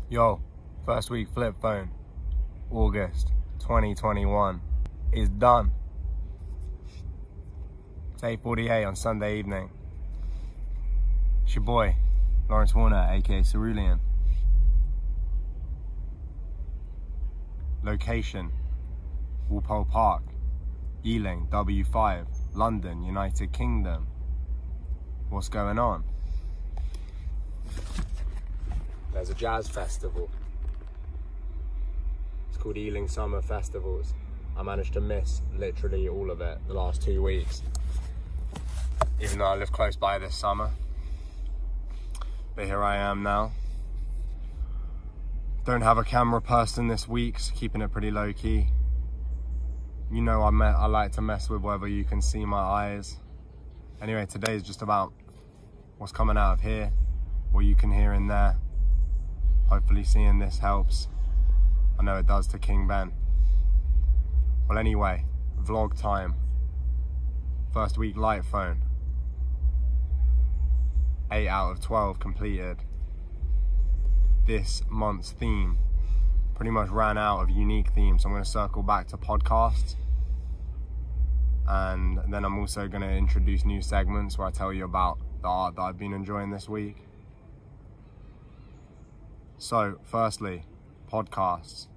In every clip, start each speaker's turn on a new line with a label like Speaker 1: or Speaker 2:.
Speaker 1: Yo, first week flip phone, August 2021 is done. It's 8:48 on Sunday evening. It's your boy, Laurence aka Cerulean. Location, Walpole Park, Ealing, W5, London, United Kingdom. What's going on? There's a jazz festival. It's called Ealing Summer Festivals. I managed to miss literally all of it the last 2 weeks, even though I live close by this summer. But here I am now. Don't have a camera person this week, so keeping it pretty low key. You know I like to mess with whether you can see my eyes. Anyway, today is just about what's coming out of here, what you can hear in there. Hopefully seeing this helps. I know it does to King Ben. Well anyway, vlog time. First week LightPhone. 8 out of 12 completed. This month's theme pretty much ran out of unique themes, so I'm going to circle back to podcasts. And then I'm also going to introduce new segments where I tell you about the art that I've been enjoying this week. So, firstly, podcasts.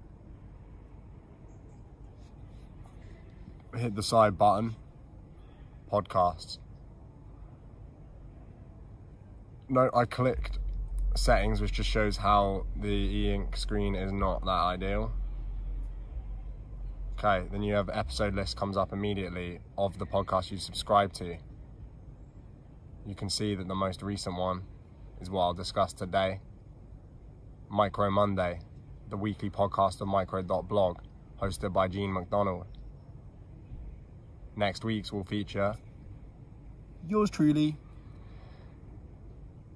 Speaker 1: Hit the side button. Podcasts. Note I clicked settings, which just shows how the e-ink screen is not that ideal. Okay, then you have episode list comes up immediately of the podcast you subscribe to. You can see that the most recent one is what I'll discuss today. Micro Monday, the weekly podcast of Micro.blog, hosted by Gene McDonald. Next week's will feature yours truly.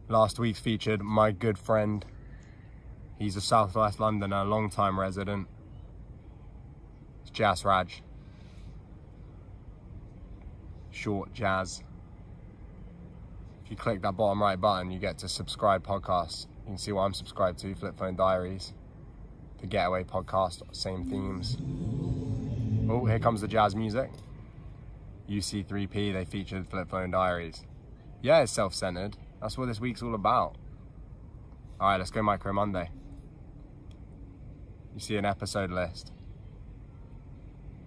Speaker 1: Last week's featured my good friend. He's a Southwest Londoner, long-time resident. It's Jasraj. Short Jazz. If you click that bottom right button, you get to subscribe podcasts. You can see what I'm subscribed to, FlipPh.one Diaries, the Getaway podcast, same themes. Oh, here comes the jazz music. UC3P, they featured FlipPh.one Diaries. Yeah, it's self-centered. That's what this week's all about. All right, let's go Micro Monday. You see an episode list.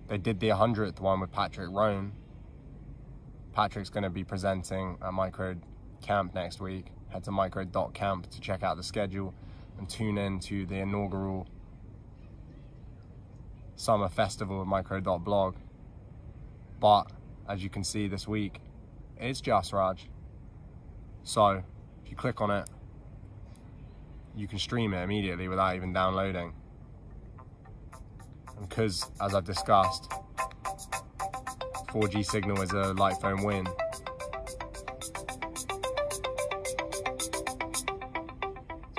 Speaker 1: They did the 100th one with Patrick Roan. Patrick's going to be presenting at Micro Camp next week. Head to micro.camp to check out the schedule and tune in to the inaugural summer festival of micro.blog. But as you can see this week, it's Jasraj. So if you click on it, you can stream it immediately without even downloading. And because, as I've discussed, 4G signal is a LightPhone win.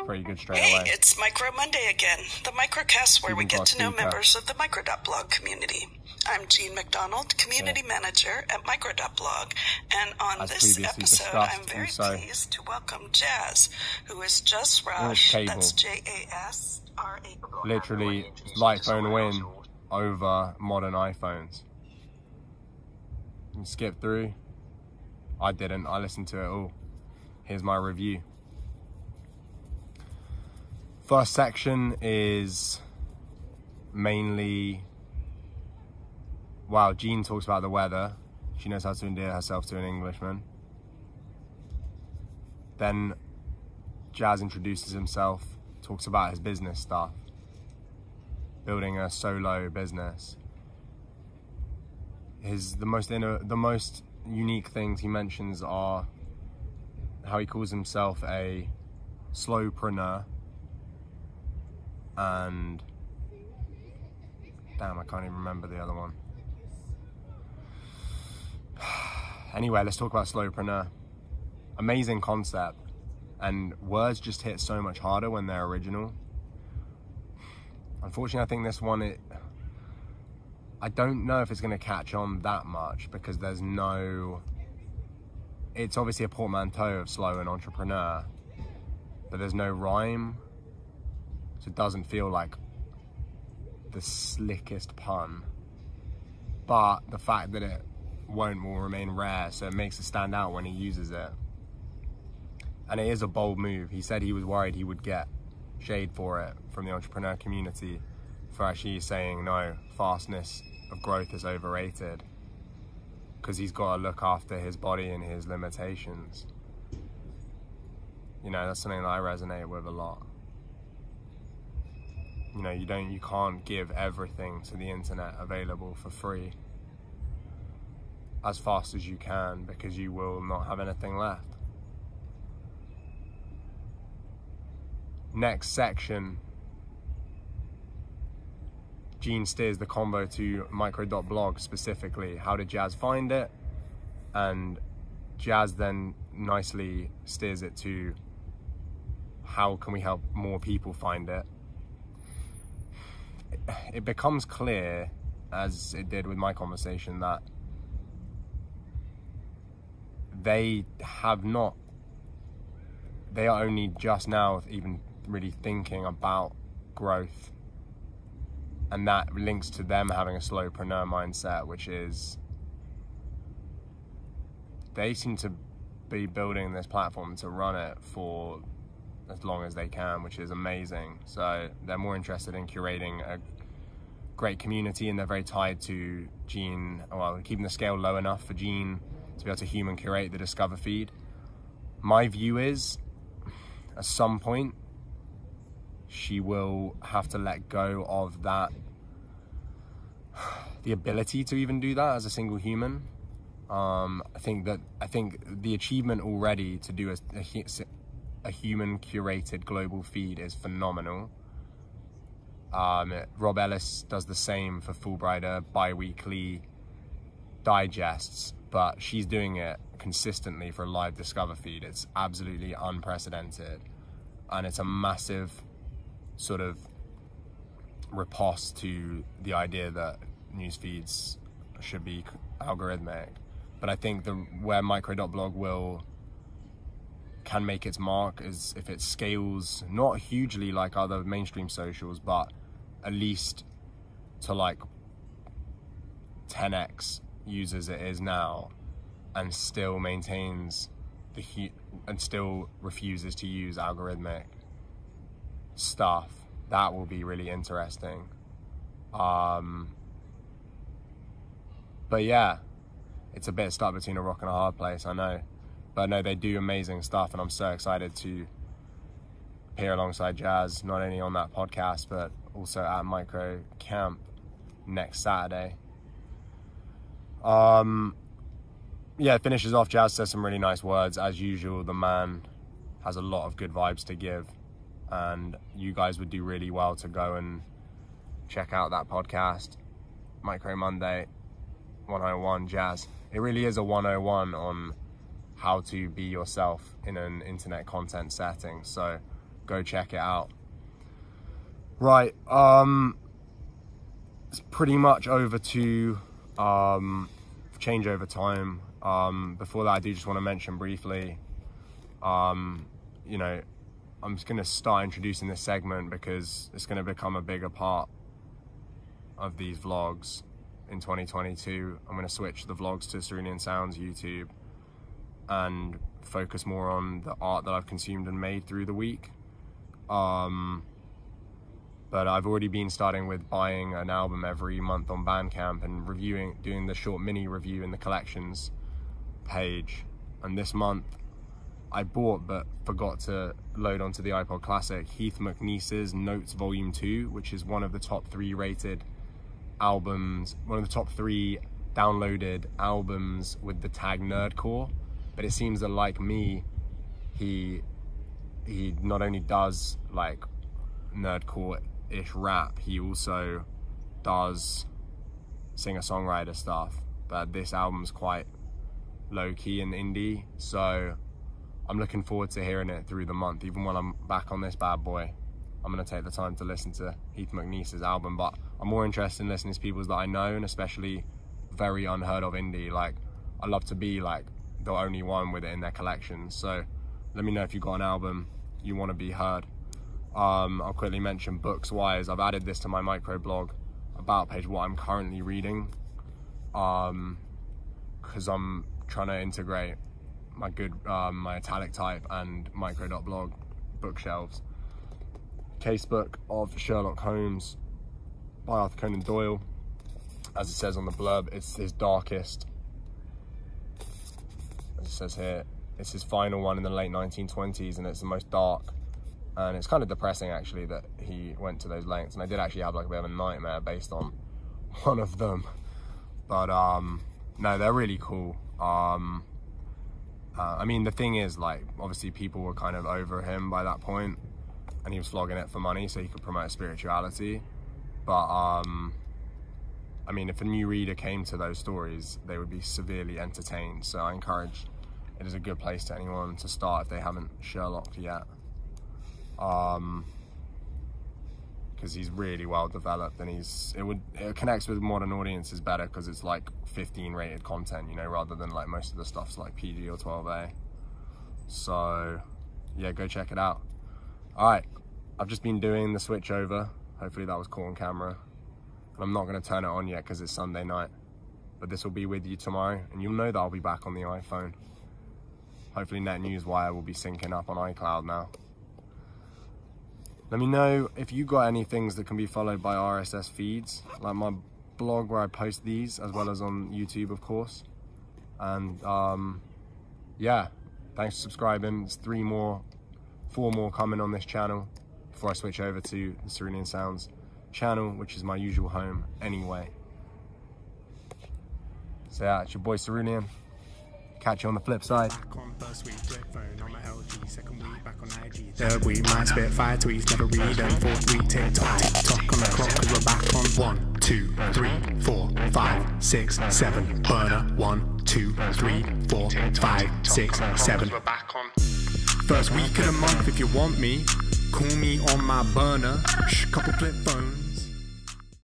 Speaker 1: Pretty good straight away.
Speaker 2: Hey, it's Micro Monday again, the microcast where we get to know members of the Micro.blog community. I'm Gene McDonald, Community Manager at Micro.blog, and on this episode, I'm very pleased to welcome Jazz, who is Jasraj, that's Jasraj.
Speaker 1: Literally, LightPhone win over modern iPhones. You can skip through. I didn't, I listened to it all. Here's my review. First section is mainly, wow, Jean talks about the weather. She knows how to endear herself to an Englishman. Then Jazz introduces himself, talks about his business stuff, building a solo business. The most unique things he mentions are how he calls himself a slowpreneur. And damn, I can't even remember the other one. Anyway, let's talk about slowpreneur. Amazing concept, and words just hit so much harder when they're original. Unfortunately, I think this one, I don't know if it's going to catch on that much because there's no, it's obviously a portmanteau of slow and entrepreneur, but there's no rhyme. So it doesn't feel like the slickest pun, but the fact that it will remain rare, so it makes it stand out when he uses it. And it is a bold move. He said he was worried he would get shade for it from the entrepreneur community for actually saying, no, fastness of growth is overrated, because he's got to look after his body and his limitations. You know, that's something that I resonate with a lot. You know, you can't give everything to the internet available for free as fast as you can, because you will not have anything left. Next section, Gene steers the combo to micro.blog specifically. How did Jazz find it? And Jazz then nicely steers it to how can we help more people find it. It becomes clear, as it did with my conversation, that they are only just now even really thinking about growth, and that links to them having a slowpreneur mindset, which is they seem to be building this platform to run it for as long as they can, which is amazing. So they're more interested in curating a great community, and they're very tied to Gene, well, keeping the scale low enough for Gene to be able to human curate the Discover feed. My view is, at some point, she will have to let go of that, the ability to even do that as a single human. I think the achievement already to do a human curated global feed is phenomenal. Rob Ellis does the same for Fulbrighter bi-weekly digests, but she's doing it consistently for a live Discover feed. It's absolutely unprecedented, and it's a massive sort of riposte to the idea that news feeds should be algorithmic. But I think where micro.blog can make its mark is if it scales, not hugely like other mainstream socials, but at least to like 10x users it is now, and still maintains and still refuses to use algorithmic stuff. That will be really interesting. But yeah, it's a bit stuck between a rock and a hard place, I know. But no, they do amazing stuff, and I'm so excited to appear alongside Jazz, not only on that podcast, but also at Micro Camp next Saturday. Yeah, it finishes off. Jazz says some really nice words. As usual, the man has a lot of good vibes to give, and you guys would do really well to go and check out that podcast, Micro Monday 101 Jazz. It really is a 101 on how to be yourself in an internet content setting, so go check it out. Right, it's pretty much over to changeover time. Before that, I do just want to mention briefly, you know, I'm just going to start introducing this segment because it's going to become a bigger part of these vlogs in 2022. I'm going to switch the vlogs to Cerulean Sounds YouTube and focus more on the art that I've consumed and made through the week. But I've already been starting with buying an album every month on Bandcamp and doing the short mini review in the collections page. And this month I bought but forgot to load onto the iPod Classic Heath McNeece's Notes Volume 2, which is one of the top 3 rated albums, one of the top 3 downloaded albums with the tag nerdcore. But it seems that, like me, he not only does like nerdcore-ish rap, he also does singer-songwriter stuff. But this album's quite low-key and indie, so I'm looking forward to hearing it through the month. Even when I'm back on this bad boy, I'm gonna take the time to listen to Heath McNeece's album. But I'm more interested in listening to people that I know, and especially very unheard of indie. Like, I love to be like the only one with it in their collections. So let me know if you've got an album you want to be heard I'll quickly mention books wise. I've added this to my micro blog about page, what I'm currently reading, because I'm trying to integrate my my italic type and micro.blog bookshelves. Casebook of Sherlock Holmes by Arthur Conan Doyle. As it says on the blurb, it's his darkest, as it says here, it's his final one in the late 1920s, and it's the most dark. And it's kind of depressing actually that he went to those lengths. And I did actually have like a bit of a nightmare based on one of them. But no, they're really cool. I mean, the thing is, like, obviously people were kind of over him by that point, and he was flogging it for money so he could promote spirituality. But I mean, if a new reader came to those stories, they would be severely entertained. So I encourage, it is a good place to anyone to start if they haven't Sherlocked yet. Because he's really well developed, and it connects with modern audiences better because it's like 15 rated content, you know, rather than like most of the stuff's like PG or 12A. So yeah, go check it out. All right, I've just been doing the switch over. Hopefully that was caught on camera. And I'm not going to turn it on yet because it's Sunday night, but this will be with you tomorrow, and you'll know that I'll be back on the iPhone. Hopefully NetNewsWire will be syncing up on iCloud now. Let me know if you got any things that can be followed by RSS feeds, like my blog where I post these, as well as on YouTube, of course. And yeah, thanks for subscribing. There's 4 more coming on this channel before I switch over to the Cerulean Sounds channel, which is my usual home anyway. So yeah, it's your boy Cerulean. Catch you on the flip side.
Speaker 3: Back on FirstWeek, LightPhone on my LG. Second week back on IG. Third week might spit 5 tweets, never read them. Fourth week TikTok on the clock, cause we're back on 1, 2, 3, 4, 5, 6, 7. Burner 1, 2, 3, 4, 5, 6, 7. We're back on first week of the month. If you want me, call me on my burner. Couple flip phones.